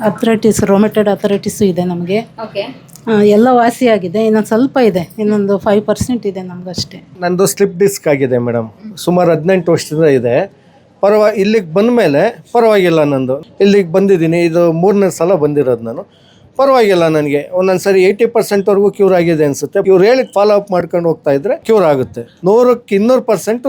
ಅಥ್ರೈಟಿಸ್, ರೊಮೆಟೆಡ್ ಅಥ್ರೈಟಿಸು ಇದೆ ನಮಗೆ. ಓಕೆ. ಎಲ್ಲ ವಾಸಿಯಾಗಿದೆ. ಇನ್ನೊಂದು ಸ್ವಲ್ಪ ಇದೆ, ಇನ್ನೊಂದು 5% ಇದೆ ನಮಗಷ್ಟೇ. ನಂದು ಸ್ಲಿಪ್ ಡಿಸ್ಕ್ ಆಗಿದೆ ಮೇಡಮ್, ಸುಮಾರು 18 ವರ್ಷದಿಂದ ಇದೆ. ಇಲ್ಲಿಗೆ ಬಂದ ಮೇಲೆ ಪರವಾಗಿಲ್ಲ. ನಂದು ಇಲ್ಲಿಗೆ ಬಂದಿದ್ದೀನಿ, ಇದು 3ನೇ ಸಲ ಬಂದಿರೋದು ನಾನು. ಪರವಾಗಿಲ್ಲ, ನನಗೆ ಒಂದೊಂದು ಸರಿ 80%ವರೆಗೂ ಕ್ಯೂರ್ ಆಗಿದೆ ಅನಿಸುತ್ತೆ. ಇವ್ರು ಹೇಳಿ ಫಾಲೋ ಅಪ್ ಮಾಡ್ಕೊಂಡು ಹೋಗ್ತಾ ಇದ್ರೆ ಕ್ಯೂರ್ ಆಗುತ್ತೆ. 100ಕ್ಕೆ 200%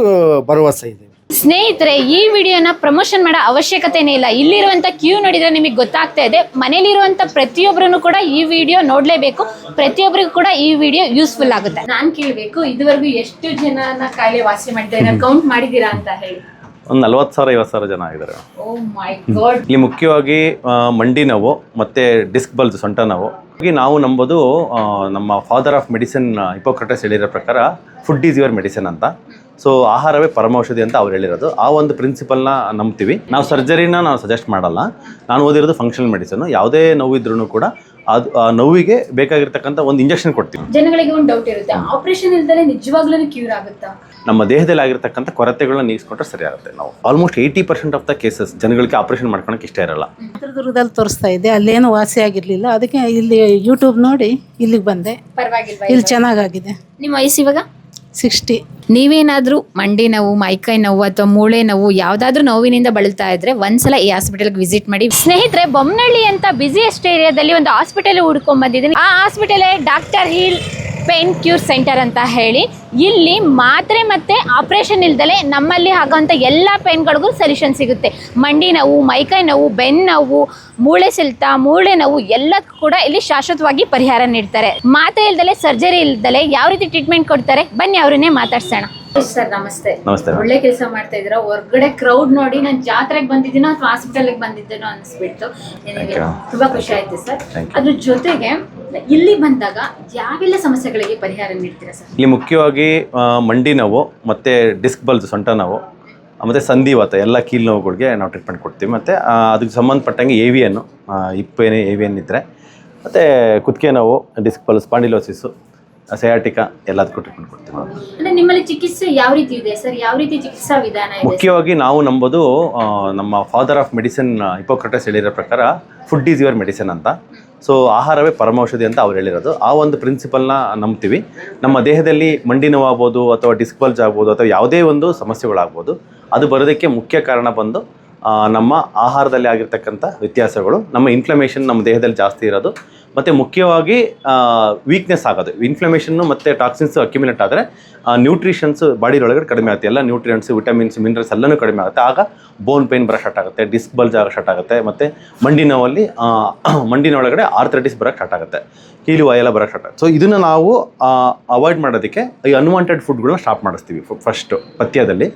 ಭರವಸೆ ಇದೆ. ಸ್ನೇಹಿತರೆ, ಈ ವಿಡಿಯೋನ ಪ್ರಮೋಷನ್ ಮಾಡೋ ಅವಶ್ಯಕತೆನೇ ಇಲ್ಲ. ಇಲ್ಲಿರುವಂಥ ಕ್ಯೂ ನೋಡಿದ್ರೆ ನಿಮಗೆ ಗೊತ್ತಾಗ್ತಾ ಇದೆ. ಮನೇಲಿರುವಂಥ ಪ್ರತಿಯೊಬ್ಬರೂ ಕೂಡ ಈ ವಿಡಿಯೋ ನೋಡಲೇಬೇಕು. ಪ್ರತಿಯೊಬ್ಬರಿಗೂ ಕೂಡ ಈ ವಿಡಿಯೋ ಯೂಸ್ಫುಲ್ ಆಗುತ್ತೆ. ನಾನು ಕೇಳಬೇಕು, ಇದುವರೆಗೂ ಎಷ್ಟು ಜನನ ಕಾಯಿಲೆ ವಾಸಿ ಮಾಡಿದ್ದಾರೆ, ಕೌಂಟ್ ಮಾಡಿದ್ದೀರಾ ಅಂತ ಹೇಳಿ? ಒಂದು 40,000-50,000 ಜನ ಆಗಿದ್ದಾರೆ. ಓ ಮೈ ಗಾಡ್. ಇಲ್ಲಿ ಮುಖ್ಯವಾಗಿ ಮಂಡಿ ನೋವು ಮತ್ತು ಡಿಸ್ಕ್ ಬಲ್ಸ್, ಸೊಂಟ ನೋವು. ನಾವು ನಂಬೋದು ನಮ್ಮ ಫಾದರ್ ಆಫ್ ಮೆಡಿಸಿನ್ ಹಿಪೋಕ್ರಟಸ್ ಹೇಳಿರೋ ಪ್ರಕಾರ ಫುಡ್ ಈಸ್ ಯುವರ್ ಮೆಡಿಸಿನ್ ಅಂತ. ಸೊ ಆಹಾರವೇ ಪರಮೌಷಧಿ ಅಂತ ಅವ್ರು ಹೇಳಿರೋದು. ಆ ಒಂದು ಪ್ರಿನ್ಸಿಪಲ್ನ ನಂಬ್ತೀವಿ ನಾವು. ಸರ್ಜರಿನ ನಾವು ಸಜೆಸ್ಟ್ ಮಾಡಲ್ಲ. ನಾನು ಓದಿರೋದು ಫಂಕ್ಷನಲ್ ಮೆಡಿಸಿನ್. ಯಾವುದೇ ನೋವಿದ್ರೂ ಕೂಡ ಅದು ನೋವಿಗೆ ಬೇಕಾಗಿರ್ತಕ್ಕಂಥ ಒಂದು ಇಂಜೆಕ್ಷನ್ ಕೊಡ್ತೀವಿ. ಜನಗಳಿಗೆ ಒಂದು ಡೌಟ್ ಇರುತ್ತೆ, ಆಪರೇಷನ್ ಇಲ್ದಲೇ ನಿಜವಾಗ್ಲೂ ಕ್ಯೂರ್ ಆಗುತ್ತಾ? ನಮ್ಮ ದೇಹದಲ್ಲಿ ಆಗಿರ್ತಕ್ಕಂಥ ಕೊರತೆಗಳನ್ನ ನೀಗಿಸ್ಕೊಂಡ್ರೆ ಸರಿ ಆಗುತ್ತೆ. ನಾವು ಆಲ್ಮೋಸ್ಟ್ 80% ಆಫ್ ದ ಕೇಸಸ್ ಜನಗಳಿಗೆ ಆಪರೇಷನ್ ಮಾಡ್ಕೊಳಕ್ಕೆ ಇಷ್ಟ ಇರಲ್ಲ. ಚಿತ್ರದುರ್ಗದಲ್ಲಿ ತೋರಿಸ್ತಾ ಇದ್ದೆ, ಅಲ್ಲೇನು ವಾಸಿ ಆಗಿರಲಿಲ್ಲ. ಅದಕ್ಕೆ ಇಲ್ಲಿ ಯೂಟ್ಯೂಬ್ ನೋಡಿ ಇಲ್ಲಿಗೆ ಬಂದೆ. ಪರವಾಗಿಲ್ವಾ? ಇಲ್ಲಿ ಚೆನ್ನಾಗಾಗಿದೆ. ನಿಮ್ಮ ವಯಸ್ಸು ಇವಾಗ 60. ನೀವೇನಾದರೂ ಮಂಡಿ ನೋವು, ಮೈಕೈ ನೋವು ಅಥವಾ ಮೂಳೆ ನೋವು ಯಾವುದಾದ್ರೂ ನೋವಿನಿಂದ ಬಳಲ್ತಾ ಇದ್ರೆ ಒಂದ್ಸಲ ಈ ಹಾಸ್ಪಿಟಲ್ಗೆ ವಿಸಿಟ್ ಮಾಡಿ. ಸ್ನೇಹಿತರೆ, ಬೊಮ್ಮನಹಳ್ಳಿ ಅಂತ ಬಿಸಿಯೆಸ್ಟ್ ಏರಿಯಾದಲ್ಲಿ ಒಂದು ಹಾಸ್ಪಿಟಲ್ ಹುಡ್ಕೊಂಡ್ ಬಂದಿದ್ದೀನಿ. ಆ hospital doctor heal pain cure centre ಅಂತ ಹೇಳಿ. ಇಲ್ಲಿ ಮಾತ್ರೆ ಮತ್ತು ಆಪ್ರೇಷನ್ ಇಲ್ದಲೆ ನಮ್ಮಲ್ಲಿ ಆಗೋಂಥ ಎಲ್ಲ ಪೇನ್ಗಳಿಗೂ ಸೊಲ್ಯೂಷನ್ ಸಿಗುತ್ತೆ. ಮಂಡಿ ನೋವು, ಮೈಕೈ ನೋವು, ಬೆನ್ನು ನೋವು, ಮೂಳೆ ಸೆಳೆತ, ಮೂಳೆ ನೋವು ಎಲ್ಲದಕ್ಕೂ ಕೂಡ ಇಲ್ಲಿ ಶಾಶ್ವತವಾಗಿ ಪರಿಹಾರ ನೀಡ್ತಾರೆ. ಮಾತ್ರೆ ಇಲ್ದಲೆ, ಸರ್ಜರಿ ಇಲ್ದಲೆ ಯಾವ ರೀತಿ ಟ್ರೀಟ್ಮೆಂಟ್ ಕೊಡ್ತಾರೆ, ಬನ್ನಿ ಅವ್ರನ್ನೇ ಮಾತಾಡ್ಸೋಣ. ಸರ್ ನಮಸ್ತೆ. ನಮಸ್ತೆ. ಒಳ್ಳೆ ಕೆಲಸ ಮಾಡ್ತಾ ಇದ್ದೀರಾ. ಹೊರಗಡೆ ಕ್ರೌಡ್ ನೋಡಿ ನಾನು ಜಾತ್ರೆಗೆ ಬಂದಿದ್ದೀನೋ ಅಥವಾ ಹಾಸ್ಪಿಟಲ್ಗೆ ಬಂದಿದ್ದೇನೋ ಅನಿಸ್ಬಿಟ್ಟು ತುಂಬಾ ಖುಷಿ ಆಯ್ತು ಸರ್. ಅದ್ರ ಜೊತೆಗೆ ಇಲ್ಲಿ ಬಂದಾಗ ಯಾವೆಲ್ಲ ಸಮಸ್ಯೆಗಳಿಗೆ ಪರಿಹಾರ ನೀಡ್ತೀರಾ ಸರ್? ಇಲ್ಲಿ ಮುಖ್ಯವಾಗಿ ಮಂಡಿ ನೋವು ಮತ್ತು ಡಿಸ್ಕ್ ಬಲ್ಸ್, ಸೊಂಟ ನೋವು ಮತ್ತು ಸಂಧಿವಾತ ಎಲ್ಲ ಕೀಲು ನೋವುಗಳಿಗೆ ನಾವು ಟ್ರೀಟ್ಮೆಂಟ್ ಕೊಡ್ತೀವಿ. ಮತ್ತು ಅದಕ್ಕೆ ಸಂಬಂಧಪಟ್ಟಂಗೆ AVN, ಹಿಪ್ಪೇನೆ AVN ಇದ್ದರೆ, ಮತ್ತು ಕುತ್ತಿಗೆ ನೋವು, ಡಿಸ್ಕ್ ಬಲ್ಸ್, ಸ್ಪಾಂಡಿಲೋಸಿಸು, ಸಯಾಟಿಕಾ ಎಲ್ಲದಕ್ಕೂ ಟ್ರೀಟ್ಮೆಂಟ್ ಕೊಡ್ತೀವಿ. ಅಂದ್ರೆ ನಿಮ್ಮಲ್ಲಿ ಚಿಕಿತ್ಸೆ ಯಾವ ರೀತಿ ಇದೆ ಸರ್? ಯಾವ ರೀತಿ ಚಿಕಿತ್ಸಾ ವಿಧಾನ ಇದೆ? ಮುಖ್ಯವಾಗಿ ನಾವು ನಂಬೋದು ನಮ್ಮ ಫಾದರ್ ಆಫ್ ಮೆಡಿಸಿನ್ ಹಿಪೋಕ್ರಟಸ್ ಹೇಳಿರೋ ಪ್ರಕಾರ ಫುಡ್ ಈಸ್ ಯುವರ್ ಮೆಡಿಸಿನ್ ಅಂತ. ಸೊ ಆಹಾರವೇ ಪರಮೌಷಧಿ ಅಂತ ಅವ್ರು ಹೇಳಿರೋದು. ಆ ಒಂದು ಪ್ರಿನ್ಸಿಪಲ್ನ ನಂಬ್ತೀವಿ. ನಮ್ಮ ದೇಹದಲ್ಲಿ ಮಂಡಿ ನೋವು ಆಗ್ಬೋದು ಅಥವಾ ಡಿಸ್ಕ್ ಬಲ್ಜ್ ಆಗ್ಬೋದು ಅಥವಾ ಯಾವುದೇ ಒಂದು ಸಮಸ್ಯೆಗಳಾಗ್ಬೋದು, ಅದು ಬರೋದಕ್ಕೆ ಮುಖ್ಯ ಕಾರಣ ಬಂದು ನಮ್ಮ ಆಹಾರದಲ್ಲಿ ಆಗಿರ್ತಕ್ಕಂಥ ವ್ಯತ್ಯಾಸಗಳು, ನಮ್ಮ ಇನ್ಫ್ಲಮೇಷನ್ ನಮ್ಮ ದೇಹದಲ್ಲಿ ಜಾಸ್ತಿ ಇರೋದು, ಮತ್ತು ಮುಖ್ಯವಾಗಿ ವೀಕ್ನೆಸ್ ಆಗೋದು. ಇನ್ಫ್ಲಮೇಷನ್ನು ಮತ್ತು ಟಾಕ್ಸಿನ್ಸ್ ಅಕ್ಯುಮಿಲೇಟ್ ಆದರೆ ನ್ಯೂಟ್ರಿಷನ್ಸ್ ಬಾಡಿ ಒಳಗಡೆ ಕಡಿಮೆ ಆಗುತ್ತೆ. ಎಲ್ಲ ನ್ಯೂಟ್ರಿಯೆಂಟ್ಸ್, ವಿಟಮಿನ್ಸ್, ಮಿನರಲ್ಸ್ ಎಲ್ಲನೂ ಕಡಿಮೆ ಆಗುತ್ತೆ. ಆಗ ಬೋನ್ ಪೇನ್ ಬರೋ ಸ್ಟಾರ್ಟ್ ಆಗುತ್ತೆ, ಡಿಸ್ಕ್ ಬಲ್ಜ್ ಆಗೋ ಸ್ಟಾರ್ಟ್ ಆಗುತ್ತೆ, ಮತ್ತು ಮಂಡಿ ನೋವಲ್ಲಿ ಮಂಡಿನ ಒಳಗಡೆ ಆರ್ಥರೈಟಿಸ್ ಬರೋಕ್ಕೆ ಸ್ಟಾರ್ಟ್ ಆಗುತ್ತೆ, ಕೀಲು ಎಲ್ಲ ಬರೋಕ್ಕೆ ಸ್ಟಾರ್ಟ್ ಆಗುತ್ತೆ. ಸೊ ಇದನ್ನು ನಾವು ಅವಾಯ್ಡ್ ಮಾಡೋದಕ್ಕೆ ಈ ಅನ್ವಾಂಟೆಡ್ ಫುಡ್ಗಳನ್ನ ಸ್ಟಾಪ್ ಮಾಡಿಸ್ತೀವಿ. ಫಸ್ಟು ಪಥ್ಯದಲ್ಲಿ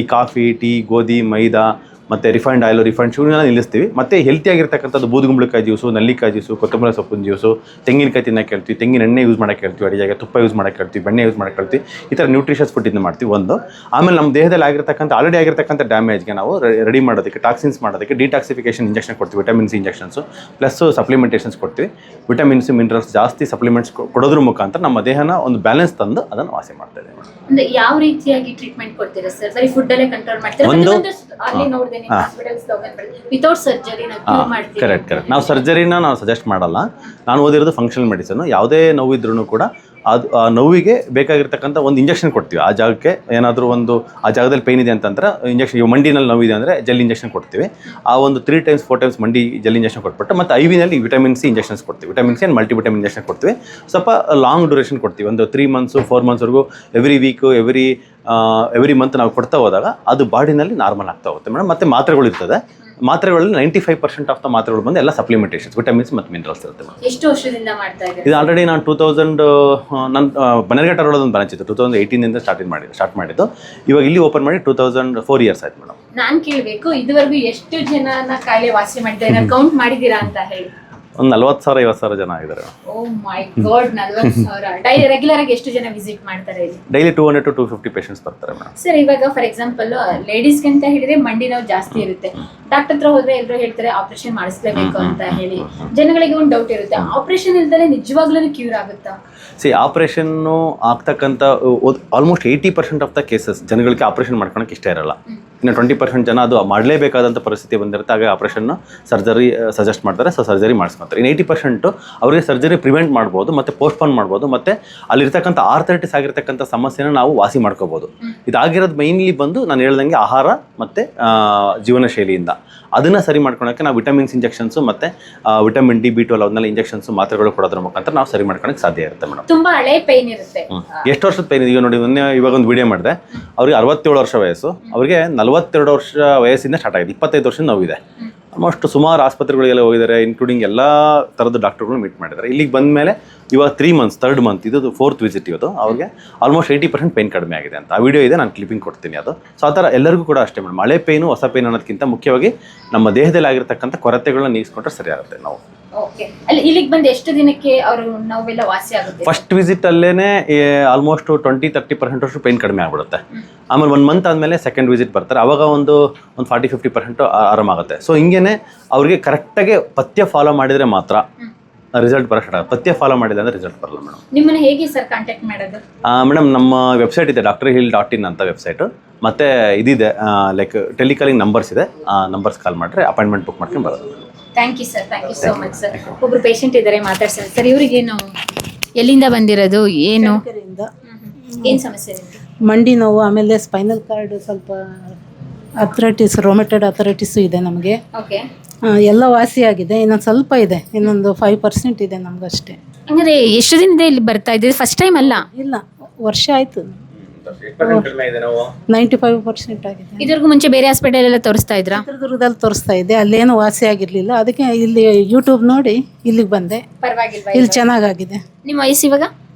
ಈ ಕಾಫಿ, ಟೀ, ಗೋಧಿ, ಮೈದಾ ಮತ್ತು ರಿಫೈಂಡ್ ಆಯಿಲು, ರಿಫೈಂಡ್ ಶುಗರ್ನ ನಿಲ್ಲಿಸ್ತೀವಿ. ಮತ್ತು ಹೆಲ್ತಿಯಾಗಿರ್ತಕ್ಕಂಥದ್ದು ಬೂದುಗುಂಬಳಕಾಯಿ ಜ್ಯೂಸು, ನಲ್ಲಿಕಾಯಿ ಜ್ಯೂಸು, ಕೊತ್ತಂಬರಿ ಸೊಪ್ಪಿನ ಜ್ಯೂಸು, ತೆಂಗಿನಕಾಯಿ ತಿನ್ನೋಕೆ ಹೇಳ್ತೀವಿ, ತೆಂಗಿನ ಎಣ್ಣೆ ಯೂಸ್ ಮಾಡೋಕ್ಕೆ ಹೇಳ್ತೀವಿ, ಅಡಿಗೆಗೆ ತುಪ್ಪ ಯೂಸ್ ಮಾಡೋಕ್ಕೆ ಹೇಳ್ತೀವಿ, ಬೆಣ್ಣೆ ಯೂಸ್ ಮಾಡೋಕ್ಕೆ ಹೇಳ್ತೀವಿ. ಈ ಥರ ನ್ಯೂಟ್ರಿಷಸ್ ಫುಡ್ ಇದನ್ನ ಮಾಡ್ತೀವಿ ಒಂದು. ಆಮೇಲೆ ನಮ್ಮ ದೇಹದಲ್ಲಿ ಆಗಿರ್ತಕ್ಕಂಥ ಆಲ್ರೆಡಿ ಆಗಿರ್ತಕ್ಕಂಥ ಡ್ಯಾಮೇಜ್ಗೆ ನಾವು ರೆಡಿ ಮಾಡೋದಕ್ಕೆ, ಟಾಕ್ಸಿನ್ಸ್ ಮಾಡೋದಕ್ಕೆ ಡಿಟಾಕ್ಸಿಫಿಕೇಷನ್ ಇಂಜೆಕ್ಷನ್ ಕೊಡ್ತೀವಿ, ವಿಟಮಿನ್ ಸಿ ಇಂಜೆಕ್ಷನ್ಸು ಪ್ಲಸ್ ಸಪ್ಲಿಮೆಂಟೇಷನ್ಸ್ ಕೊಡ್ತೀವಿ. ವಿಟಮಿನ್ಸ್, ಮಿನರಲ್ಸ್ ಜಾಸ್ತಿ ಸಪ್ಲಿಮೆಂಟ್ಸ್ ಕೊಡೋದ್ರ ಮುಖಾಂತರ ನಮ್ಮ ದೇಹನ ಒಂದು ಬ್ಯಾಲೆನ್ಸ್ ತಂದು ಅದನ್ನು ವಾಸಿ ಮಾಡ್ತಾ ಇದ್ದೀವಿ. ಅಂದ್ರೆ ಯಾವ ರೀತಿಯಾಗಿ ಟ್ರೀಟ್ಮೆಂಟ್ ಕೊಡ್ತೀರಾ ಸರ್? ಬರೀ ಫುಡ್ ಅಲ್ಲೇ ಕಂಟ್ರೋಲ್ ಮಾಡ್ತೀರಾ? ಅಲ್ಲಿ ನೋಡಿದೆ ನೀವು ಹಾಸ್ಪಿಟಲ್ಸ್ ವಿತೌಟ್ ಸರ್ಜರಿ ನಾವು ಮಾಡ್ತೀವಿ. ಕರೆಕ್ಟ್. ನಾವು ಸರ್ಜರಿನ ನಾವು ಸಜೆಸ್ಟ್ ಮಾಡಲ್ಲ. ನಾನು ಓದಿರೋದು ಫಂಕ್ಷನಲ್ ಮೆಡಿಸಿನ್. ಯಾವುದೇ ನೋವಿದ್ರೂ ಕೂಡ ಅದು ನೋವಿಗೆ ಬೇಕಾಗಿರ್ತಕ್ಕಂಥ ಒಂದು ಇಂಜೆಕ್ಷನ್ ಕೊಡ್ತೀವಿ. ಆ ಜಾಗಕ್ಕೆ ಏನಾದರೂ ಒಂದು ಆ ಜಾಗದಲ್ಲಿ ಪೇನ್ ಇದೆ ಅಂತಂದ್ರೆ ಇಂಜೆಕ್ಷನ್, ಮಂಡಿನಲ್ಲಿ ನೋವಿದೆ ಅಂದರೆ ಜೆಲ್ ಇಂಜೆಕ್ಷನ್ ಕೊಡ್ತೀವಿ. ಆ ಒಂದು 3 times 4 times ಮಂಡಿ ಜೆಲ್ ಇಂಜೆಕ್ಷನ್ ಕೊಟ್ಬಿಟ್ಟು, ಮತ್ತು IV-ನಲ್ಲಿ ವಿಟಮಿನ್ ಸಿ ಇಂಜೆಕ್ಷನ್ಸ್ ಕೊಡ್ತೀವಿ. Vitamin C and multivitamin injection ಕೊಡ್ತೀವಿ. ಸ್ವಲ್ಪ ಲಾಂಗ್ ಡ್ಯೂರೇಷನ್ ಕೊಡ್ತೀವಿ, ಒಂದು 3 months 4 monthsವರೆಗೂ ಎವ್ರಿ ವೀಕು ಎವ್ರಿ ಮಂತ್ ನಾವು ಕೊಡ್ತಾ ಹೋದಾಗ ಅದು ಬಾಡಿನಲ್ಲಿ ನಾರ್ಮಲ್ ಆಗ್ತಾ ಹೋಗುತ್ತೆ ಮೇಡಮ್. ಮತ್ತು ಮಾತ್ರೆಗಳು ಇರ್ತದೆ. ಮಾತ್ರೆಗಳಲ್ಲಿ 95% ಆಫ್ ದ ಮಾತ್ರೆಗಳು ಬಂದು ಎಲ್ಲ ಸಪ್ಲಿಮೆಂಟೇಷನ್ಸ್, ವಿಟಮಿನ್ಸ್ ಮತ್ತು ಮಿನರಲ್ಸ್ ಇರುತ್ತೆ ಮೇಡಮ್. ಎಷ್ಟು ವರ್ಷದಿಂದ ಮಾಡ್ತಾ ಇದ್ದೀರಾ ಇದು? ಆಲ್ರೆಡಿ ನಾನು 2000 ನನ್ನ ಬನ್ನೇರ್ಘಟ್ಟ ರೋಡಲ್ಲಿ ಬ್ರಾಂಚ್ ಇತ್ತು. 2018ಇಂದ ಸ್ಟಾರ್ಟ್ ಮಾಡಿದ್ದು. ಇವಾಗ ಇಲ್ಲಿ ಓಪನ್ ಮಾಡಿ 2004 years ಆಯ್ತು ಮೇಡಮ್. ನಾನು ಕೇಳಬೇಕು, ಇದುವರೆಗೂ ಎಷ್ಟು ಜನನ ಕಾಯಿಲೆ ವಾಸಿ ಮಾಡಿದ್ದಾರೆ, ಕೌಂಟ್ ಮಾಡಿದ್ದೀರಾ ಅಂತ ಹೇಳಿ? ಒಂದು 40,000 50,000 ಜನ ಆಗಿದ್ದಾರೆ. ಓ ಮೈ ಗಾಡ್, 40,000. ರೆಗ್ಯುಲರ್ ಆಗಿ ಎಷ್ಟು ಜನ ವಿಸಿಟ್ ಮಾಡ್ತಾರೆ ಇಲ್ಲಿ? ಡೈಲಿ 200 to 250 ಪೇಷಂಟ್ಸ್ ಬರ್ತಾರೆ ಮೇಡಮ್. ಸರ್, ಇವಾಗ ಫಾರ್ ಎಕ್ಸಾಂಪಲ್ ಲೇಡೀಸ್ಗೆ ಅಂತ ಹೇಳಿದ್ರೆ ಮಂಡಿ ನೋವು ಜಾಸ್ತಿ ಇರುತ್ತೆ. ಡಾಕ್ಟರ್ ಹತ್ರ ಹೋದ್ರೆ ಎಲ್ಲರೂ ಹೇಳ್ತಾರೆ ಆಪರೇಷನ್ ಮಾಡಿಸ್ಲೇಬೇಕು ಅಂತ ಹೇಳಿ. ಜನಗಳಿಗೆ ಒಂದು ಡೌಟ್ ಇರುತ್ತೆ, ಆಪರೇಷನ್ ಇಲ್ದಲೆ ನಿಜವಾಗ್ಲೂ ಕ್ಯೂರ್ ಆಗುತ್ತಾ? ಆಪರೇಷನ್ನು ಆಗ್ತಕ್ಕಂಥ ಆಲ್ಮೋಸ್ಟ್ 80% ಆಫ್ ದ ಕೇಸಸ್ ಜನಗಳಿಗೆ ಆಪರೇಷನ್ ಮಾಡ್ಕೊಳಕ್ಕೆ ಇಷ್ಟ ಇರಲ್ಲ. ಇನ್ನು 20% ಜನ ಅದು ಮಾಡಲೇಬೇಕಾದಂಥ ಪರಿಸ್ಥಿತಿ ಬಂದಿರುತ್ತೆ, ಆಗ ಆಪರೇಷನ್ನ ಸರ್ಜರಿ ಸಜೆಸ್ಟ್ ಮಾಡ್ತಾರೆ. ಸೊ ಸರ್ಜರಿ ಮಾಡಿಸ್ಕೊತಾರೆ. ಇನ್ನು 80% ಅವರಿಗೆ ಸರ್ಜರಿ ಪ್ರಿವೆಂಟ್ ಮಾಡ್ಬೋದು, ಮತ್ತು ಪೋಸ್ಟ್ಪೋನ್ ಮಾಡ್ಬೋದು, ಮತ್ತು ಅಲ್ಲಿರ್ತಕ್ಕಂಥ ಆರ್ಥರೈಟಿಸ್ ಆಗಿರ್ತಕ್ಕಂಥ ಸಮಸ್ಯೆನ ನಾವು ವಾಸಿ ಮಾಡ್ಕೋಬೋದು. ಇದಾಗಿರೋದು ಮೈನ್ಲಿ ಬಂದು ನಾನು ಹೇಳ್ದಂಗೆ ಆಹಾರ ಮತ್ತು ಜೀವನ ಶೈಲಿಯಿಂದ. ಅದನ್ನು ಸರಿ ಮಾಡ್ಕೊಳಕ್ಕೆ ನಾವು ವಿಟಮಿನ್ಸ್ ಇಂಜೆಕ್ಷನ್ಸು ಮತ್ತು ವಿಟಮಿನ್ D, B12 ಅವನ್ನೆಲ್ಲ ಇಂಜೆಕ್ಷನ್ಸು ಮಾತ್ರೆಗಳು ಕೊಡೋದ್ರ ಮುಖಾಂತರ ನಾವು ಸರಿ ಮಾಡ್ಕೊಳಕ್ಕೆ ಸಾಧ್ಯ ಇರುತ್ತೆ ಮೇಡಮ್. ತುಂಬಾ ಹಳೆ ಪೈನ್ ಇರುತ್ತೆ. ಎಷ್ಟು ವರ್ಷದ ಪೈನ್ ಇದೆಯೋ ನೋಡಿ. ಇವಾಗ ಒಂದು ವಿಡಿಯೋ ಮಾಡಿದೆ, ಅವ್ರಿಗೆ 67 ವರ್ಷ ವಯಸ್ಸು, ಅವರಿಗೆ 42 ವರ್ಷ ವಯಸ್ಸಿಂದ ಸ್ಟಾರ್ಟ್ ಆಗಿದೆ. 25 ವರ್ಷದ ನೋವಿದೆ. ಆಲ್ಮೋಸ್ಟ್ ಸುಮಾರು ಆಸ್ಪತ್ರೆಗಳಿಗೆಲ್ಲ ಹೋಗಿದ್ದಾರೆ, ಇನ್ಕ್ಲೂಡಿಂಗ್ ಎಲ್ಲ ಥರದ ಡಾಕ್ಟರ್ಗಳು ಮೀಟ್ ಮಾಡಿದ್ದಾರೆ. ಇಲ್ಲಿಗೆ ಬಂದ ಮೇಲೆ ಇವಾಗ 3 months, 3rd month, ಇದು 4th ವಿಸಿಟ್ ಇವತ್ತು. ಅವ್ರಿಗೆ ಆಲ್ಮೋಸ್ಟ್ 80% ಪೇನ್ ಕಡಿಮೆ ಆಗಿದೆ ಅಂತ. ಆ ವಿಡಿಯೋ ಇದೆ, ನಾನು ಕ್ಲಿಪ್ಪಿಂಗ್ ಕೊಡ್ತೀನಿ ಅದು. ಸೊ ಆ ಥರ ಎಲ್ಲರಿಗೂ ಕೂಡ ಅಷ್ಟೇ ಮೇಡಮ್. ಹಳೆ ಪೇನು ಹೊಸ ಪೇನ್ ಅನ್ನೋದಕ್ಕಿಂತ ಮುಖ್ಯವಾಗಿ ನಮ್ಮ ದೇಹದಲ್ಲಿ ಆಗಿರ್ತಕ್ಕಂಥ ಕೊರತೆಗಳನ್ನ ನೀಗಿಸ್ಕೊಂಡ್ರೆ ಸರಿ ಆಗುತ್ತೆ. ನಾವು ಓಕೆ, ಅಲ್ಲಿ ಇಲ್ಲಿಗೆ ಬಂದು ಎಷ್ಟು ದಿನಕ್ಕೆ ಅವರು ನೋವೆಲ್ಲ ವಾಸಿ ಆಗುತ್ತೆ? ಫಸ್ಟ್ ವಿಸಿಟ್ ಅಲ್ಲೇನೆ ಆಲ್ಮೋಸ್ಟ್ 20-30% ಅಷ್ಟು ಪೇನ್ ಕಡಿಮೆ ಆಗ್ಬಿಡುತ್ತೆ. ಆಮೇಲೆ 1 month ಆದಮೇಲೆ ಸೆಕೆಂಡ್ ವಿಸಿಟ್ ಬರ್ತಾರೆ, ಅವಾಗ ಒಂದು 40-50% ಆರಾಮಾಗುತ್ತೆ. ಸೊ ಹಿಂಗೇನೆ ಅವ್ರಿಗೆ ಕರೆಕ್ಟಾಗಿ ಪಥ್ಯ ಫಾಲೋ ಮಾಡಿದರೆ ಮಾತ್ರ ರಿಸಲ್ಟ್ ಬರೋಕ್ಕೆ ಸ್ಟಾರ್ಟ್ ಆಗುತ್ತೆ. ಪಥ್ಯ ಫಾಲೋ ಮಾಡಿಲ್ಲ ಅಂದರೆ ರಿಸಲ್ಟ್ ಬರಲ್ಲ ಮೇಡಮ್. ನಿಮ್ಮನ್ನ ಹೇಗೆ ಸರ್ ಕಾಂಟ್ಯಾಕ್ಟ್ ಮಾಡೋದು? ಮೇಡಮ್, ನಮ್ಮ ವೆಬ್ಸೈಟ್ ಇದೆ, drhill.in ಅಂತ ವೆಬ್ಸೈಟು. ಮತ್ತು ಇದಿದೆ, ಲೈಕ್ ಟೆಲಿಕಾಲಿಂಗ್ ನಂಬರ್ಸ್ ಇದೆ. ಆ ನಂಬರ್ಸ್ ಕಾಲ್ ಮಾಡಿದ್ರೆ ಅಪಾಯಿಂಟ್ಮೆಂಟ್ ಬುಕ್ ಮಾಡ್ಕೊಂಡು ಬರೋದು. Thank you sir, thank you so much sir. ಒಬ್ರು ಪೇಷಂಟ್ ಇದ್ದಾರೆ, ಮಾತಾಡ್ಸೋಣ ಸರ್. ಇವರಿಗೇನು, ಎಲ್ಲಿಂದ ಬಂದಿರೋದು, ಏನು ಏನು ಸಮಸ್ಯೆ ಇದೆ? ಮಂಡಿ ನೋವು, ಆಮೇಲೆ ಸ್ಪೈನಲ್ ಕಾರ್ಡ್ ಸ್ವಲ್ಪ ಅಥ್ರೈಟಿಸ್, ರೊಮೆಟೆಡ್ ಅಥ್ರೈಟಿಸು ಇದೆ ನಮಗೆ. ಓಕೆ, ಎಲ್ಲ ವಾಸಿಯಾಗಿದೆ. ಇನ್ನೊಂದು ಸ್ವಲ್ಪ ಇದೆ, ಇನ್ನೊಂದು 5% ಇದೆ ನಮಗಷ್ಟೇ. ಹಂಗಾದ್ರೆ ಎಷ್ಟು ದಿನದಿಂದ ಇಲ್ಲಿ ಬರ್ತಾ ಇದ್ದೀರಿ? ಫಸ್ಟ್ ಟೈಮ್ ಅಲ್ಲ? ಇಲ್ಲ, ವರ್ಷ ಆಯಿತು. 95% ಆಗಿದೆ. ಇದ್ರಿಗೂ ಮುಂಚೆ ಬೇರೆ ಹಾಸ್ಪಿಟಲ್ ಎಲ್ಲ ತೋರಿಸ್ತಾ ಇದ್ರಾ? ಚಿತ್ರದುರ್ಗದಲ್ಲಿ ತೋರಿಸ್ತಾ ಇದ್ದೆ, ಅಲ್ಲೇನು ವಾಸಿ ಆಗಿರಲಿಲ್ಲ. ಅದಕ್ಕೆ ಇಲ್ಲಿ ಯೂಟ್ಯೂಬ್ ನೋಡಿ ಇಲ್ಲಿಗೆ ಬಂದೆ. ಪರವಾಗಿಲ್ವಾ? ಇಲ್ಲಿ ಚೆನ್ನಾಗಾಗಿದೆ. ನಿಮ್ಮ ವಯಸ್ಸು ಇವಾಗ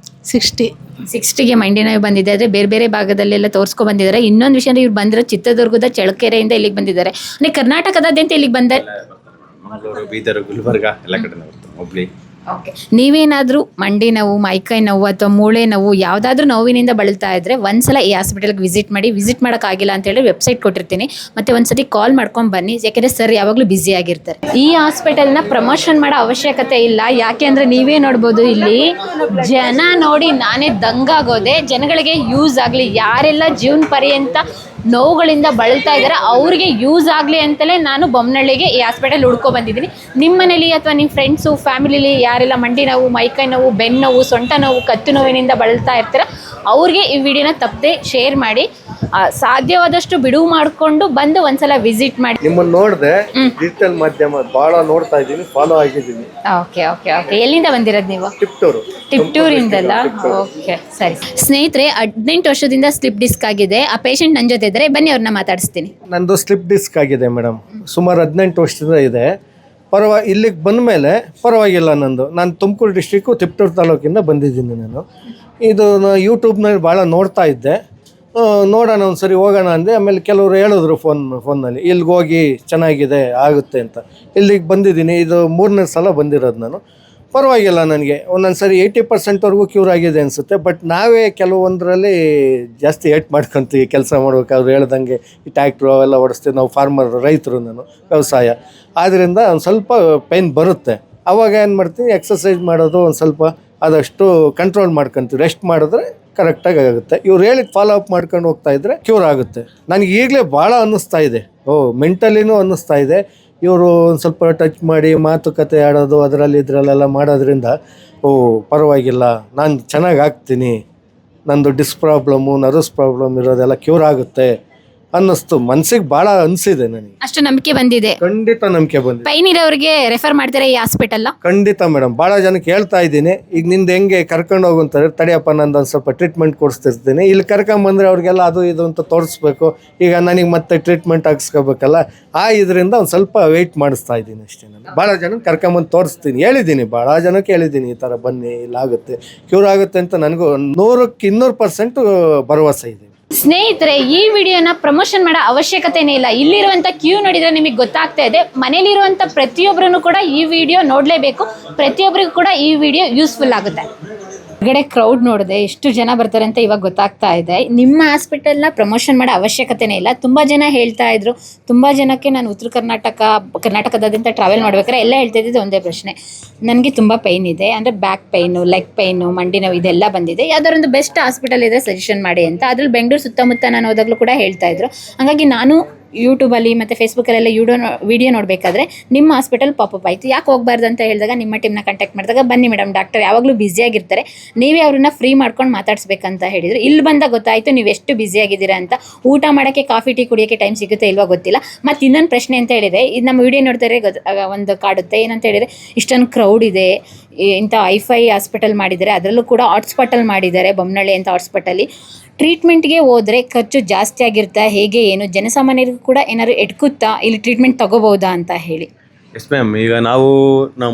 60 ಮಂಡಿ ನೋವು ಬಂದಿದೆ. ಆದರೆ ಬೇರೆ ಬೇರೆ ಭಾಗದಲ್ಲೆಲ್ಲ ತೋರಿಸ್ಕೊಂಡು ಬಂದಿದ್ದಾರೆ. ಇನ್ನೊಂದು ವಿಷಯ, ಇವ್ರು ಬಂದಿರೋ ಚಿತ್ರದುರ್ಗದ ಚಳ್ಳಕೆರೆಯಿಂದ ಇಲ್ಲಿಗೆ ಬಂದಿದ್ದಾರೆ. ಅಂದರೆ ಕರ್ನಾಟಕದಾದ್ಯಂತ ಇಲ್ಲಿಗೆ ಬಂದರೆ ಮಂಗಳೂರು, ಬೀದರ್, ಗುಲ್ಬರ್ಗ ಎಲ್ಲ ಕಡೆ ಬರುತ್ತೆ, ಹುಬ್ಳಿ. ಓಕೆ, ನೀವೇನಾದರೂ ಮಂಡಿ ನೋವು, ಮೈಕೈ ನೋವು ಅಥವಾ ಮೂಳೆ ನೋವು ಯಾವುದಾದ್ರೂ ನೋವಿನಿಂದ ಬಳಲ್ತಾ ಇದ್ದರೆ ಒಂದ್ಸಲ ಈ ಹಾಸ್ಪಿಟಲ್ಗೆ ವಿಸಿಟ್ ಮಾಡಿ. ವಿಸಿಟ್ ಮಾಡೋಕ್ಕಾಗಿಲ್ಲ ಅಂತ ಹೇಳಿ ವೆಬ್ಸೈಟ್ ಕೊಟ್ಟಿರ್ತೀನಿ, ಮತ್ತು ಒಂದ್ಸತಿ ಕಾಲ್ ಮಾಡ್ಕೊಂಡು ಬನ್ನಿ, ಯಾಕೆಂದರೆ ಸರ್ ಯಾವಾಗಲೂ ಬ್ಯುಸಿ ಆಗಿರ್ತಾರೆ. ಈ ಹಾಸ್ಪಿಟಲ್ನ ಪ್ರಮೋಷನ್ ಮಾಡೋ ಅವಶ್ಯಕತೆ ಇಲ್ಲ, ಯಾಕೆ ಅಂದರೆ ನೀವೇ ನೋಡ್ಬೋದು ಇಲ್ಲಿ ಜನ ನೋಡಿ ನಾನೇ ದಂಗಾಗೋದೆ. ಜನಗಳಿಗೆ ಯೂಸ್ ಆಗಲಿ, ಯಾರೆಲ್ಲ ಜೀವನ ಪರ್ಯಂತ ನೋವುಗಳಿಂದ ಬಳಲ್ತಾ ಇದ್ದಾರೆ ಅವ್ರಿಗೆ ಯೂಸ್ ಆಗಲಿ ಅಂತಲೇ ನಾನು ಬೊಮ್ಮನಹಳ್ಳಿಗೆ ಈ ಹಾಸ್ಪಿಟಲ್ ಹುಡ್ಕೊ ಬಂದಿದ್ದೀನಿ. ನಿಮ್ಮ ಮನೇಲಿ ಅಥವಾ ನಿಮ್ಮ ಫ್ರೆಂಡ್ಸು, ಫ್ಯಾಮಿಲಿಲಿ ಯಾರೆಲ್ಲ ಮಂಡಿ ನೋವು, ಮೈಕೈ ನೋವು, ಬೆನ್ನು ನೋವು, ಸೊಂಟ ನೋವು, ಕತ್ತು ನೋವಿನಿಂದ ಬಳಲ್ತಾ ಇರ್ತೀರ ಅವ್ರಿಗೆ ಈ ವಿಡಿಯೋನ ತಪ್ಪದೆ ಶೇರ್ ಮಾಡಿ. ಸಾಧ್ಯವಾದಷ್ಟು ಬಿಡುವು ಮಾಡಿಕೊಂಡು ಬಂದು ಒಂದ್ಸಲ ವಿಸಿಟ್ ಮಾಡಿ. ನಿಮ್ಮನ್ನು ನೋಡಿದೆ, ಡಿಜಿಟಲ್ ಮಾಧ್ಯಮ ಭಾಳ ನೋಡ್ತಾ ಇದ್ದೀನಿ, ಫಾಲೋ ಆಗಿದ್ದೀನಿ. ಓಕೆ ಓಕೆ ಓಕೆ, ಎಲ್ಲಿಂದ ಬಂದಿರೋದು ನೀವು? ಟಿಪ್ಟೂರಿಂದಲ್ಲ? ಓಕೆ, ಸರಿ. ಸ್ನೇಹಿತರೆ, 18 ವರ್ಷದಿಂದ ಸ್ಲಿಪ್ ಡಿಸ್ಕ್ ಆಗಿದೆ. ಆ ಪೇಷಂಟ್ ನನ್ನ ಜೊತೆ ಇದ್ದಾರೆ, ಬನ್ನಿ ಅವ್ರನ್ನ ಮಾತಾಡಿಸ್ತೀನಿ. ನಂದು ಸ್ಲಿಪ್ ಡಿಸ್ಕ್ ಆಗಿದೆ ಮೇಡಮ್, ಸುಮಾರು 18 ವರ್ಷದಿಂದ ಇದೆ. ಇಲ್ಲಿಗೆ ಬಂದ ಮೇಲೆ ಪರವಾಗಿಲ್ಲ. ನಾನು ತುಮಕೂರು ಡಿಸ್ಟ್ರಿಕ್ಕು ತಿಪ್ಟೂರು ತಾಲೂಕಿಂದ ಬಂದಿದ್ದೀನಿ. ನಾನು ಇದು ಯೂಟ್ಯೂಬ್ನಲ್ಲಿ ಭಾಳ ನೋಡ್ತಾ ಇದ್ದೆ. ನೋಡೋಣ ಒಂದು ಸರಿ ಹೋಗೋಣ ಅಂದೆ. ಆಮೇಲೆ ಕೆಲವರು ಹೇಳಿದ್ರು ಫೋನ್ನಲ್ಲಿ ಇಲ್ಲಿಗೆ ಹೋಗಿ ಚೆನ್ನಾಗಿದೆ ಆಗುತ್ತೆ ಅಂತ. ಇಲ್ಲಿಗೆ ಬಂದಿದ್ದೀನಿ, ಇದು 3ನೇ ಸಲ ಬಂದಿರೋದು ನಾನು. ಪರವಾಗಿಲ್ಲ, ನನಗೆ ಒಂದೊಂದು ಸರಿ 80%ವರೆಗೂ ಕ್ಯೂರ್ ಆಗಿದೆ ಅನಿಸುತ್ತೆ. ಬಟ್ ನಾವೇ ಕೆಲವೊಂದರಲ್ಲಿ ಜಾಸ್ತಿ ಏಟ್ ಮಾಡ್ಕೊತೀವಿ ಕೆಲಸ ಮಾಡ್ಬೇಕಾದ್ರೆ. ಹೇಳ್ದಂಗೆ ಈ ಟ್ಯಾಕ್ಟ್ರು ಅವೆಲ್ಲ ಓಡಿಸ್ತೀವಿ ನಾವು, ರೈತರು, ನಾನು ವ್ಯವಸಾಯ. ಆದ್ದರಿಂದ ಒಂದು ಸ್ವಲ್ಪ ಪೇಯ್ನ್ ಬರುತ್ತೆ. ಆವಾಗ ಏನು ಮಾಡ್ತೀವಿ, ಎಕ್ಸಸೈಸ್ ಮಾಡೋದು ಒಂದು ಸ್ವಲ್ಪ ಆದಷ್ಟು ಕಂಟ್ರೋಲ್ ಮಾಡ್ಕೊತೀವಿ. ರೆಸ್ಟ್ ಮಾಡಿದ್ರೆ ಕರೆಕ್ಟಾಗಿ ಆಗುತ್ತೆ. ಇವ್ರು ಹೇಳಿದ ಫಾಲೋ ಅಪ್ ಮಾಡ್ಕೊಂಡು ಹೋಗ್ತಾ ಇದ್ರೆ ಕ್ಯೂರ್ ಆಗುತ್ತೆ. ನನಗೆ ಈಗಲೇ ಭಾಳ ಅನ್ನಿಸ್ತಾ ಇದೆ, ಮೆಂಟಲಿನೂ ಅನ್ನಿಸ್ತಾ ಇದೆ. ಇವರು ಒಂದು ಸ್ವಲ್ಪ ಟಚ್ ಮಾಡಿ ಮಾತುಕತೆ ಆಡೋದು ಇದರಲ್ಲೆಲ್ಲ ಮಾಡೋದ್ರಿಂದ ಪರವಾಗಿಲ್ಲ, ನಾನು ಚೆನ್ನಾಗಿ ಆಗ್ತೀನಿ, ನಂದು ಡಿಸ್ಕ್ ಪ್ರಾಬ್ಲಮ್ಮು, ನರ್ವ್ಸ್ ಪ್ರಾಬ್ಲಮ್ ಇರೋದೆಲ್ಲ ಕ್ಯೂರ್ ಆಗುತ್ತೆ ಅನ್ನಿಸ್ತು. ಮನ್ಸಿಗೆ ಭಾಳ ಅನಿಸಿದೆ ನನಗೆ. ಅಷ್ಟು ನಂಬಿಕೆ ಬಂದಿದೆ? ಖಂಡಿತ ನಂಬಿಕೆ ಬಂದಿದೆ. ಪೈನ್ ಇರೋರಿಗೆ ರೆಫರ್ ಮಾಡ್ತಾರೆ ಈ ಹಾಸ್ಪಿಟಲ್? ಖಂಡಿತ ಮೇಡಮ್, ಭಾಳ ಜನಕ್ಕೆ ಹೇಳ್ತಾ ಇದ್ದೀನಿ. ಈಗ ನಿಂದು ಹೆಂಗೆ ಕರ್ಕೊಂಡು ಹೋಗುಂತಾರೆ, ತಡಿಯಪ್ಪ ನಂದು ಒಂದು ಸ್ವಲ್ಪ ಟ್ರೀಟ್ಮೆಂಟ್ ಕೊಡಿಸ್ತಿರ್ತೀನಿ. ಇಲ್ಲಿ ಕರ್ಕೊಂಬಂದ್ರೆ ಅವ್ರಿಗೆಲ್ಲ ಅದು ಇದು ಅಂತ ತೋರಿಸ್ಬೇಕು. ಈಗ ನನಗೆ ಮತ್ತೆ ಟ್ರೀಟ್ಮೆಂಟ್ ಹಾಕ್ಸ್ಕೋಬೇಕಲ್ಲ, ಇದರಿಂದ ಒಂದು ಸ್ವಲ್ಪ ವೆಯ್ಟ್ ಮಾಡಿಸ್ತಾ ಇದ್ದೀನಿ ಅಷ್ಟೇ. ನಾನು ಭಾಳ ಜನಕ್ಕೆ ಕರ್ಕೊಂಬಂದು ತೋರಿಸ್ತೀನಿ, ಹೇಳಿದ್ದೀನಿ, ಭಾಳ ಜನಕ್ಕೆ ಹೇಳಿದ್ದೀನಿ ಈ ಥರ ಬನ್ನಿ, ಇಲ್ಲಾಗುತ್ತೆ, ಕ್ಯೂರ್ ಆಗುತ್ತೆ ಅಂತ. ನನಗೂ 100% ಭರವಸೆ ಇದೆ. ಸ್ನೇಹಿತರೆ, ಈ ವಿಡಿಯೋನ ಪ್ರಮೋಷನ್ ಮಾಡೋ ಅವಶ್ಯಕತೆನೇ ಇಲ್ಲ. ಇಲ್ಲಿರುವಂಥ ಕ್ಯೂ ನೋಡಿದರೆ ನಿಮಗೆ ಗೊತ್ತಾಗ್ತಾ ಇದೆ. ಮನೇಲಿರುವಂಥ ಪ್ರತಿಯೊಬ್ಬರೂ ಕೂಡ ಈ ವಿಡಿಯೋ ನೋಡಲೇಬೇಕು. ಪ್ರತಿಯೊಬ್ಬರಿಗೂ ಕೂಡ ಈ ವಿಡಿಯೋ ಯೂಸ್ಫುಲ್ ಆಗುತ್ತೆ. ಹೊರಗಡೆ ಕ್ರೌಡ್ ನೋಡಿದೆ ಎಷ್ಟು ಜನ ಬರ್ತಾರೆ ಅಂತ ಇವಾಗ ಗೊತ್ತಾಗ್ತಾ ಇದೆ. ನಿಮ್ಮ ಹಾಸ್ಪಿಟಲ್ನ ಪ್ರಮೋಷನ್ ಮಾಡೋ ಅವಶ್ಯಕತೆನೇ ಇಲ್ಲ. ತುಂಬ ಜನ ಹೇಳ್ತಾ ಇದ್ರು, ತುಂಬ ಜನಕ್ಕೆ ನಾನು ಉತ್ತರ ಕರ್ನಾಟಕದಾದ್ಯಂತ ಟ್ರಾವೆಲ್ ಮಾಡ್ಬೇಕಾದ್ರೆ ಎಲ್ಲ ಹೇಳ್ತಾ ಇದ್ದಿದ್ದು ಒಂದೇ ಪ್ರಶ್ನೆ, ನನಗೆ ತುಂಬ ಪೈನ್ ಇದೆ, ಅಂದರೆ ಬ್ಯಾಕ್ ಪೈನು, ಲೆಗ್ ಪೈನು, ಮಂಡಿ ನೋವು ಇದೆಲ್ಲ ಬಂದಿದೆ, ಯಾವ್ದಾರೊಂದು ಬೆಸ್ಟ್ ಹಾಸ್ಪಿಟಲ್ ಇದೆ ಸಜೆಷನ್ ಮಾಡಿ ಅಂತ. ಅದ್ರಲ್ಲಿ ಬೆಂಗಳೂರು ಸುತ್ತಮುತ್ತ ನಾನು ಹೋದಾಗಲೂ ಕೂಡ ಹೇಳ್ತಾ ಇದ್ರು. ಹಾಗಾಗಿ ನಾನು ಯೂಟ್ಯೂಬಲ್ಲಿ ಮತ್ತು ಫೇಸ್ಬುಕ್ಕಲ್ಲೆಲ್ಲ ವಿಡಿಯೋ ನೋಡಬೇಕಾದ್ರೆ ನಿಮ್ಮ ಹಾಸ್ಪಿಟಲ್ ಪಾಪಪ್ ಆಯಿತು. ಯಾಕೆ ಹೋಗಬಾರ್ದು ಅಂತ ಹೇಳಿದಾಗ ನಿಮ್ಮ ಟೀಮ್ನ ಕಾಂಟ್ಯಾಕ್ಟ್ ಮಾಡಿದಾಗ, ಬನ್ನಿ ಮೇಡಮ್, ಡಾಕ್ಟರ್ ಯಾವಾಗಲೂ ಬ್ಯುಸಿಯಾಗಿರ್ತಾರೆ, ನೀವೇ ಅವ್ರನ್ನ ಫ್ರೀ ಮಾಡ್ಕೊಂಡು ಮಾತಾಡಿಸ್ಬೇಕಂತ ಹೇಳಿದರು. ಇಲ್ಲಿ ಬಂದಾಗ ಗೊತ್ತಾಯಿತು ನೀವು ಎಷ್ಟು ಬ್ಯುಸಿಯಾಗಿದ್ದೀರಾ ಅಂತ. ಊಟ ಮಾಡೋಕ್ಕೆ, ಕಾಫಿ ಟೀ ಕುಡಿಯೋಕ್ಕೆ ಟೈಮ್ ಸಿಗುತ್ತೆ ಇಲ್ವಾ ಗೊತ್ತಿಲ್ಲ. ಮತ್ತು ಇನ್ನೊಂದು ಪ್ರಶ್ನೆ ಅಂತ ಹೇಳಿದರೆ, ಇದು ನಮ್ಮ ವಿಡಿಯೋ ನೋಡ್ತಾರೆ ಒಂದು ಕಾಡುತ್ತೆ. ಏನಂತ ಹೇಳಿದರೆ, ಇಷ್ಟೊಂದು ಕ್ರೌಡ್ ಇದೆ, ಇಂಥ ಐಫೈ ಹಾಸ್ಪಿಟಲ್ ಮಾಡಿದ್ದಾರೆ, ಅದರಲ್ಲೂ ಕೂಡ ಹಾಟ್ಸ್ಪಾಟಲ್ಲಿ ಮಾಡಿದ್ದಾರೆ, ಬೊಮ್ಮನಹಳ್ಳಿ ಅಂತ ಹಾಟ್ಸ್ಪಾಟಲ್ಲಿ. ಟ್ರೀಟ್ಮೆಂಟ್ಗೆ ಹೋದರೆ ಖರ್ಚು ಜಾಸ್ತಿ ಆಗಿರುತ್ತೆ, ಹೇಗೆ ಏನು ಜನಸಾಮಾನ್ಯರಿಗೂ ಕೂಡ ಏನಾದ್ರು ಎಟ್ಕುತ್ತಾ ಇಲ್ಲಿ ಟ್ರೀಟ್ಮೆಂಟ್ ತೊಗೋಬೋದಾ ಅಂತ ಹೇಳಿ. ಎಸ್ ಮ್ಯಾಮ್, ಈಗ ನಾವು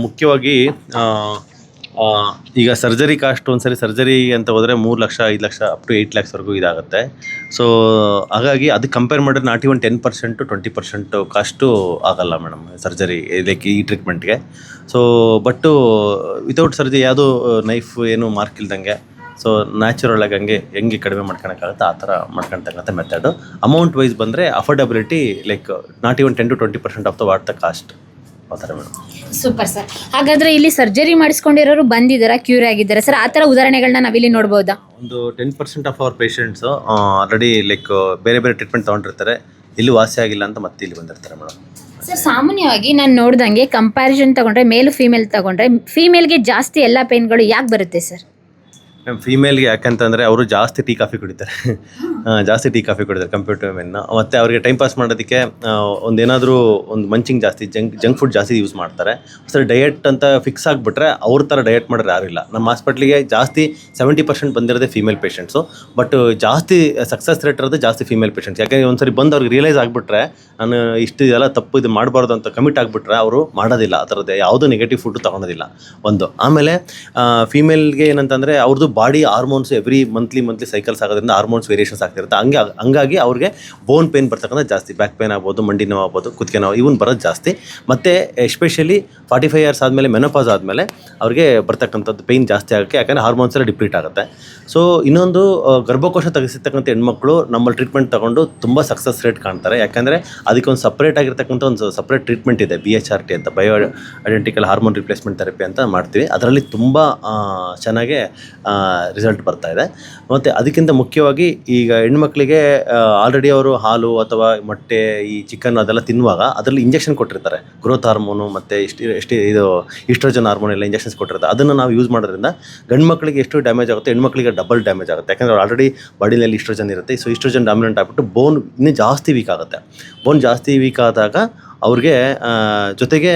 ಮುಖ್ಯವಾಗಿ ಈಗ ಸರ್ಜರಿ ಕಾಸ್ಟ್ ಒಂದ್ಸರಿ ಸರ್ಜರಿ ಅಂತ ಹೋದರೆ 3 ಲಕ್ಷ 5 ಲಕ್ಷ ಅಪ್ ಟು 8 ಲ್ಯಾಕ್ಸ್ವರೆಗೂ ಇದಾಗುತ್ತೆ. ಸೊ ಹಾಗಾಗಿ ಅದಕ್ಕೆ ಕಂಪೇರ್ ಮಾಡಿದ್ರೆ ನಾಟ್ ಇವನ್ 10% 20% ಕಾಸ್ಟು ಆಗಲ್ಲ ಮೇಡಮ್ ಸರ್ಜರಿ ಲೈಕ್ ಈ ಟ್ರೀಟ್ಮೆಂಟ್ಗೆ. ಸೊ ಬಟ್ಟು ವಿತೌಟ್ ಸರ್ಜರಿ ಯಾವುದೂ ನೈಫ್ ಏನು ಮಾರ್ಕ್ ಇಲ್ದಂಗೆ, ಸೊ ನ್ಯಾಚುರಲ್ ಆಗಿ ಹೆಂಗೆ ಕಡಿಮೆ ಮಾಡ್ಕೊಳಕ್ಕಾಗುತ್ತೆ ಆ ಥರ ಮಾಡ್ಕೊಳ್ತಕ್ಕಂಥ ಮೆಥಡು. ಅಮೌಂಟ್ ವೈಸ್ ಬಂದರೆ affordability like not even 10 to 20% of the what the cost ಆ ಥರ ಮೇಡಮ್. Super sir. ಹಾಗಾದರೆ ಇಲ್ಲಿ ಸರ್ಜರಿ ಮಾಡಿಸ್ಕೊಂಡಿರೋರು ಬಂದಿದ್ದಾರಾ, ಕ್ಯೂರ್ ಆಗಿದ್ದಾರೆ ಸರ್? ಆ ಥರ ಉದಾಹರಣೆಗಳನ್ನ ನಾವಿಲ್ಲಿ ನೋಡ್ಬೋದಾ? ಒಂದು 10% of our patients already like ಬೇರೆ ಬೇರೆ ಟ್ರೀಟ್ಮೆಂಟ್ ತೊಗೊಂಡಿರ್ತಾರೆ, ಇಲ್ಲಿ ವಾಸಿ ಆಗಿಲ್ಲ ಅಂತ ಮತ್ತೆ ಇಲ್ಲಿ ಬಂದಿರ್ತಾರೆ ಮೇಡಮ್. ಸರ್, ಸಾಮಾನ್ಯವಾಗಿ ನಾನು ನೋಡ್ದಂಗೆ ಕಂಪ್ಯಾರಿಸನ್ ತೊಗೊಂಡ್ರೆ ಮೇಲು ಫೀಮೇಲ್ ತೊಗೊಂಡ್ರೆ ಫೀಮೇಲ್ಗೆ ಜಾಸ್ತಿ ಎಲ್ಲ ಪೇನ್ಗಳು ಯಾಕೆ ಬರುತ್ತೆ ಸರ್? ಮ್ಯಾಮ್, ಫೀಮೇಲ್ಗೆ ಯಾಕಂತಂದರೆ ಅವರು ಜಾಸ್ತಿ ಟೀ ಕಾಫಿ ಕುಡಿತಾರೆ, ಜಾಸ್ತಿ ಟೀ ಕಾಫಿ ಕುಡಿತಾರೆ ಕಂಪೇರ್ ಟು ಮೆನ್ನ. ಮತ್ತು ಅವರಿಗೆ ಟೈಮ್ ಪಾಸ್ ಮಾಡೋದಕ್ಕೆ ಒಂದೇನಾದರೂ ಒಂದು ಮಂಚಿಂಗ್ ಜಾಸ್ತಿ, ಜಂಕ್ ಫುಡ್ ಜಾಸ್ತಿ ಯೂಸ್ ಮಾಡ್ತಾರೆ. ಸರಿ, ಡಯಟ್ ಅಂತ ಫಿಕ್ಸ್ ಆಗಿಬಿಟ್ರೆ ಅವ್ರ ಥರ ಡಯಟ್ ಮಾಡೋರು ಯಾರಿಲ್ಲ. ನಮ್ಮ ಹಾಸ್ಪಿಟ್ಲಿಗೆ ಜಾಸ್ತಿ 70% ಬಂದಿರೋದೇ ಫೀಮೇಲ್ ಪೇಷಂಟ್ಸು. ಬಟ್ ಜಾಸ್ತಿ ಸಕ್ಸಸ್ ರೇಟ್ ಇರೋದು ಜಾಸ್ತಿ ಫೀಮೇಲ್ ಪೇಷಂಟ್ಸ್. ಯಾಕೆಂದರೆ ಒಂದ್ಸರಿ ಬಂದು ಅವ್ರಿಗೆ ರಿಯಲೈಸ್ ಆಗಿಬಿಟ್ರೆ ನಾನು ಇಷ್ಟು ಎಲ್ಲ ತಪ್ಪು ಇದು ಮಾಡಬಾರ್ದು ಅಂತ ಕಮಿಟ್ ಆಗಿಬಿಟ್ರೆ ಅವರು ಮಾಡೋದಿಲ್ಲ, ಆ ಥರದ್ದು ಯಾವುದೂ ನೆಗೆಟಿವ್ ಫುಡ್ಡು ತೊಗೊಳೋದಿಲ್ಲ ಒಂದು. ಆಮೇಲೆ ಫೀಮೇಲ್ಗೆ ಏನಂತಂದರೆ ಅವ್ರದ್ದು body hormones every monthly cycles ಆಗೋದ್ರಿಂದ ಹಾರ್ಮೋನ್ಸ್ ವೇರಿಯೇಷನ್ಸ್ ಆಗ್ತಿರುತ್ತೆ. ಹಂಗಾಗಿ ಅವ್ರಿಗೆ ಬೋನ್ ಪೇನ್ ಬರ್ತಕ್ಕಂಥ ಜಾಸ್ತಿ, ಬ್ಯಾಕ್ ಪೇನ್ ಆಗ್ಬೋದು, ಮಂಡಿ ನೋವು ಆಗ್ಬೋದು, ಕುತ್ತಿಗೆ ನೋವು ಇವನ್ ಬರೋದು ಜಾಸ್ತಿ. ಮತ್ತು ಎಸ್ಪೆಷಲಿ 45 ಇಯರ್ಸ್ ಆದಮೇಲೆ, ಮೆನೋಪಾಸ್ ಆದಮೇಲೆ ಅವ್ರಿಗೆ ಬರ್ತಕ್ಕಂಥದ್ದು ಪೇಯ್ನ್ ಜಾಸ್ತಿ ಆಗೋಕ್ಕೆ, ಯಾಕಂದರೆ ಹಾರ್ಮೋನ್ಸ್ ಎಲ್ಲ ಡಿಪ್ಲೀಟ್ ಆಗುತ್ತೆ. ಸೊ ಇನ್ನೊಂದು ಗರ್ಭಕೋಶ ತೆಗೆಸಿರ್ತಕ್ಕಂಥ ಹೆಣ್ಮಕ್ಳು ನಮ್ಮಲ್ಲಿ ಟ್ರೀಟ್ಮೆಂಟ್ ತೊಗೊಂಡು ತುಂಬ ಸಕ್ಸಸ್ ರೇಟ್ ಕಾಣ್ತಾರೆ. ಯಾಕಂದರೆ ಅದಕ್ಕೆ ಒಂದು ಸಪ್ರೇಟ್ ಆಗಿರ್ತಕ್ಕಂಥ ಒಂದು ಸಪ್ರೇಟ್ ಟ್ರೀಟ್ಮೆಂಟ್ ಇದೆ, BHRT ಅಂತ, bio identical hormone replacement therapy ಅಂತ ಮಾಡ್ತೀವಿ. ಅದರಲ್ಲಿ ತುಂಬ ಚೆನ್ನಾಗಿ ರಿಸಲ್ಟ್ ಬರ್ತಾ ಇದೆ. ಮತ್ತು ಅದಕ್ಕಿಂತ ಮುಖ್ಯವಾಗಿ ಈಗ ಹೆಣ್ಮಕ್ಳಿಗೆ ಆಲ್ರೆಡಿ ಅವರು ಹಾಲು ಅಥವಾ ಮೊಟ್ಟೆ, ಈ ಚಿಕನ್ ಅದೆಲ್ಲ ತಿನ್ನುವಾಗ ಅದರಲ್ಲಿ ಇಂಜೆಕ್ಷನ್ ಕೊಟ್ಟಿರ್ತಾರೆ, ಗ್ರೋತ್ ಹಾರ್ಮೋನು ಮತ್ತು ಇದು ಈಸ್ಟ್ರೋಜನ್ ಹಾರ್ಮೋನ್ ಎಲ್ಲ ಇಂಜೆಕ್ಷನ್ಸ್ ಕೊಟ್ಟಿರ್ತಾರೆ. ಅದನ್ನು ನಾವು ಯೂಸ್ ಮಾಡೋದ್ರಿಂದ ಗಂಡು ಮಕ್ಕಳಿಗೆ ಎಷ್ಟು ಡ್ಯಾಮೇಜ್ ಆಗುತ್ತೆ, ಹೆಣ್ಮಕ್ಳಿಗೆ ಡಬಲ್ ಡ್ಯಾಮೇಜ್ ಆಗುತ್ತೆ. ಯಾಕಂದರೆ ಆಲ್ರೆಡಿ ಬಾಡಿನಲ್ಲಿ ಈಸ್ಟ್ರೋಜನ್ ಇರುತ್ತೆ. ಸೊ ಈಸ್ಟ್ರೋಜನ್ ಡಾಮಿನೆಂಟ್ ಆಗಿಬಿಟ್ಟು ಬೋನ್ ಇನ್ನೂ ಜಾಸ್ತಿ ವೀಕ್ ಆಗುತ್ತೆ. ಬೋನ್ ಜಾಸ್ತಿ ವೀಕ್ ಆದಾಗ ಅವ್ರಿಗೆ ಜೊತೆಗೆ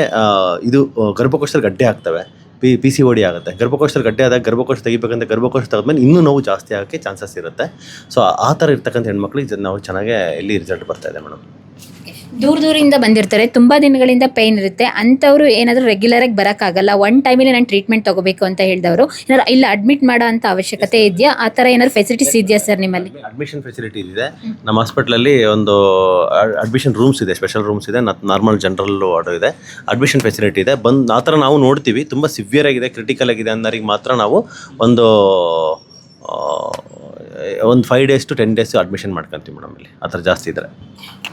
ಇದು ಗರ್ಭಕೋಶದಲ್ಲಿ ಗಡ್ಡೆ ಆಗ್ತವೆ, PCOD ಆಗುತ್ತೆ. ಗರ್ಭಕೋಶದಲ್ಲಿ ಗಡ್ಡೆ ಆದಾಗ ಗರ್ಭಕೋಶ ತೆಗಿಬೇಕಂತ ಗರ್ಭಕೋಶ ತೆಗೆದ್ಮೇಲೆ ಇನ್ನೂ ನೋವು ಜಾಸ್ತಿ ಆಗೋಕ್ಕೆ ಚಾನ್ಸಸ್ ಇರುತ್ತೆ. ಸೊ ಆ ಥರ ಇರ್ತಕ್ಕಂಥ ಹೆಣ್ಮಕ್ಳಿಗೆ ನಾವು ಚೆನ್ನಾಗೇ ಇಲ್ಲಿ ರಿಸಲ್ಟ್ ಬರ್ತಾ ಇದೆ ಮೇಡಮ್. ದೂರದಿಂದ ಬಂದಿರ್ತಾರೆ, ತುಂಬ ದಿನಗಳಿಂದ ಪೈನ್ ಇರುತ್ತೆ, ಅಂಥವ್ರು ಏನಾದರೂ ರೆಗ್ಯುಲರಾಗಿ ಬರೋಕ್ಕಾಗಲ್ಲ, ಒನ್ ಟೈಮಲ್ಲಿ ನಾನು ಟ್ರೀಟ್ಮೆಂಟ್ ತೊಗೋಬೇಕು ಅಂತ ಹೇಳಿದವರು ಏನಾದ್ರು ಇಲ್ಲ ಅಡ್ಮಿಟ್ ಮಾಡೋ ಅಂಥ ಅವಶ್ಯಕತೆ ಇದೆಯಾ? ಆ ಥರ ಏನಾದ್ರು ಫೆಸಿಲಿಟೀಸ್ ಇದೆಯಾ ಸರ್ ನಿಮ್ಮಲ್ಲಿ? ಅಡ್ಮಿಷನ್ ಫೆಸಿಲಿಟಿ ಇದೆ ನಮ್ಮ ಹಾಸ್ಪಿಟ್ಲಲ್ಲಿ. ಒಂದು ಅಡ್ಮಿಷನ್ ರೂಮ್ಸ್ ಇದೆ, ಸ್ಪೆಷಲ್ ರೂಮ್ಸ್ ಇದೆ, ನಾರ್ಮಲ್ ಜನರಲ್ ವಾರ್ಡ್ ಇದೆ, ಅಡ್ಮಿಷನ್ ಫೆಸಿಲಿಟಿ ಇದೆ. ಆ ಥರ ನಾವು ನೋಡ್ತೀವಿ. ತುಂಬ ಸಿವಿಯರ್ ಆಗಿದೆ, ಕ್ರಿಟಿಕಲ್ ಆಗಿದೆ ಅನ್ನೋರಿಗೆ ಮಾತ್ರ ನಾವು ಒಂದು 5 days to 10 days ಅಡ್ಮಿಷನ್ ಮಾಡ್ಕೊತೀವಿ ಮೇಡಮ್. ಇಲ್ಲಿ ಆ ಥರ ಜಾಸ್ತಿ ಇದ್ದಾರೆ.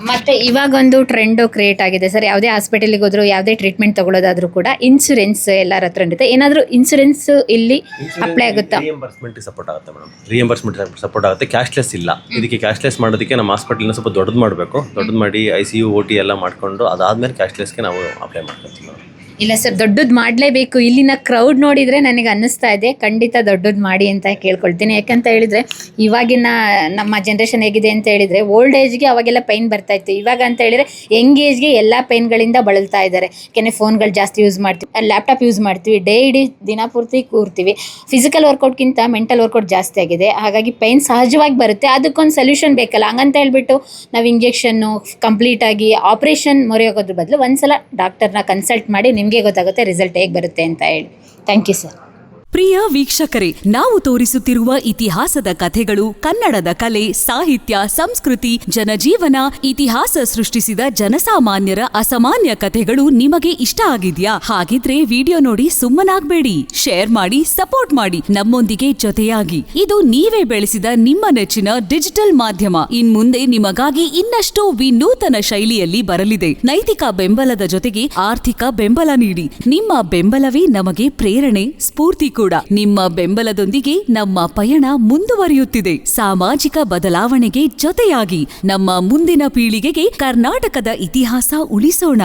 ಮತ್ತು ಇವಾಗೊಂದು ಟ್ರೆಂಡು ಕ್ರಿಯೇಟ್ ಆಗಿದೆ ಸರ್, ಯಾವುದೇ ಹಾಸ್ಪಿಟಲಿಗೆ ಹೋದ್ರು, ಯಾವುದೇ ಟ್ರೀಟ್ಮೆಂಟ್ ತೊಗೊಳೋದಾದ್ರೂ ಕೂಡ ಇನ್ಶೂರೆನ್ಸ್ ಎಲ್ಲರ ಹತ್ರ ಇರುತ್ತೆ. ಏನಾದರೂ ಇನ್ಶೂರೆನ್ಸ್ ಇಲ್ಲಿ ಅಪ್ಲೈ ಆಗುತ್ತಾ? ರಿಯಂಬರ್ಸ್ಮೆಂಟ್ ಸಪೋರ್ಟ್ ಆಗುತ್ತೆ ಮೇಡಮ್, ರಿಯಂಬರ್ಸ್ಮೆಂಟ್ ಸಪೋರ್ಟ್ ಆಗುತ್ತೆ. ಕ್ಯಾಶ್ಲೆಸ್ ಇಲ್ಲ. ಇದಕ್ಕೆ ಕ್ಯಾಶ್ಲೆಸ್ ಮಾಡೋದಕ್ಕೆ ನಮ್ಮ ಹಾಸ್ಪಿಟಲ್ನ ಸ್ವಲ್ಪ ದೊಡ್ಡದು ಮಾಡಬೇಕು, ದೊಡ್ಡದು ಮಾಡಿ ICU OT ಎಲ್ಲ ಮಾಡಿಕೊಂಡು ಅದಾದಮೇಲೆ ಕ್ಯಾಶ್ಲೆಸ್ಗೆ ನಾವು ಅಪ್ಲೈ ಮಾಡ್ಕೊತೀವಿ ಮೇಡಮ್. ಇಲ್ಲ ಸರ್, ದೊಡ್ಡದು ಮಾಡಲೇಬೇಕು. ಇಲ್ಲಿನ ಕ್ರೌಡ್ ನೋಡಿದರೆ ನನಗೆ ಅನ್ನಿಸ್ತಾ ಇದೆ, ಖಂಡಿತ ದೊಡ್ಡದು ಮಾಡಿ ಅಂತ ಕೇಳ್ಕೊಳ್ತೀನಿ. ಯಾಕಂತ ಹೇಳಿದರೆ ಇವಾಗಿನ ನಮ್ಮ ಜನ್ರೇಷನ್ ಹೇಗಿದೆ ಅಂತ ಹೇಳಿದರೆ, ಓಲ್ಡ್ ಏಜ್ಗೆ ಅವಾಗೆಲ್ಲ ಪೈನ್ ಬರ್ತಾಯಿತ್ತು. ಇವಾಗ ಅಂತ ಹೇಳಿದರೆ ಯಂಗ್ ಏಜ್ಗೆ ಎಲ್ಲ ಪೈನ್ಗಳಿಂದ ಬಳಲ್ತಾ ಇದ್ದಾರೆ. ಯಾಕೆಂದರೆ ಫೋನ್ಗಳು ಜಾಸ್ತಿ ಯೂಸ್ ಮಾಡ್ತೀವಿ, ಲ್ಯಾಪ್ಟಾಪ್ ಯೂಸ್ ಮಾಡ್ತೀವಿ, ಇಡೀ ದಿನ ಪೂರ್ತಿ ಕೂರ್ತೀವಿ. ಫಿಸಿಕಲ್ ವರ್ಕೌಟ್ಗಿಂತ ಮೆಂಟಲ್ ವರ್ಕೌಟ್ ಜಾಸ್ತಿ ಆಗಿದೆ. ಹಾಗಾಗಿ ಪೈನ್ ಸಹಜವಾಗಿ ಬರುತ್ತೆ, ಅದಕ್ಕೊಂದು ಸೊಲ್ಯೂಷನ್ ಬೇಕಲ್ಲ. ಹಂಗಂತ ಹೇಳ್ಬಿಟ್ಟು ನಾವು ಇಂಜೆಕ್ಷನ್ನು ಕಂಪ್ಲೀಟಾಗಿ ಆಪ್ರೇಷನ್ ಮೊರೆ ಹೋಗೋದ್ರ ಬದಲು ಒಂದ್ಸಲ ಡಾಕ್ಟರ್ನ ಕನ್ಸಲ್ಟ್ ಮಾಡಿ ನಿಮಗೆ ಗೊತ್ತಾಗುತ್ತೆ ರಿಸಲ್ಟ್ ಹೇಗೆ ಬರುತ್ತೆ ಅಂತ ಹೇಳಿ. Thank you sir. ಪ್ರಿಯ ವೀಕ್ಷಕರೇ, ನಾವು ತೋರಿಸುತ್ತಿರುವ ಇತಿಹಾಸದ ಕಥೆಗಳು ಕನ್ನಡದ ಕಲೆ, ಸಾಹಿತ್ಯ, ಸಂಸ್ಕೃತಿ, ಜನಜೀವನ, ಇತಿಹಾಸ ಸೃಷ್ಟಿಸಿದ ಜನಸಾಮಾನ್ಯರ ಅಸಾಮಾನ್ಯ ಕಥೆಗಳು ನಿಮಗೆ ಇಷ್ಟ ಆಗಿದ್ಯಾ? ಹಾಗಿದ್ರೆ ವಿಡಿಯೋ ನೋಡಿ ಸುಮ್ಮನಾಗ್ಬೇಡಿ, ಶೇರ್ ಮಾಡಿ, ಸಪೋರ್ಟ್ ಮಾಡಿ, ನಮ್ಮೊಂದಿಗೆ ಜೊತೆಯಾಗಿ. ಇದು ನೀವೇ ಬೆಳೆಸಿದ ನಿಮ್ಮ ನೆಚ್ಚಿನ ಡಿಜಿಟಲ್ ಮಾಧ್ಯಮ. ಇನ್ಮುಂದೆ ನಿಮಗಾಗಿ ಇನ್ನಷ್ಟು ವಿನೂತನ ಶೈಲಿಯಲ್ಲಿ ಬರಲಿದೆ. ನೈತಿಕ ಬೆಂಬಲದ ಜೊತೆಗೆ ಆರ್ಥಿಕ ಬೆಂಬಲ ನೀಡಿ. ನಿಮ್ಮ ಬೆಂಬಲವೇ ನಮಗೆ ಪ್ರೇರಣೆ, ಸ್ಫೂರ್ತಿ ಕೂಡ. ನಿಮ್ಮ ಬೆಂಬಲದೊಂದಿಗೆ ನಮ್ಮ ಪಯಣ ಮುಂದುವರಿಯುತ್ತಿದೆ. ಸಾಮಾಜಿಕ ಬದಲಾವಣೆಗೆ ಜೊತೆಯಾಗಿ ನಮ್ಮ ಮುಂದಿನ ಪೀಳಿಗೆಗೆ ಕರ್ನಾಟಕದ ಇತಿಹಾಸ ಉಳಿಸೋಣ.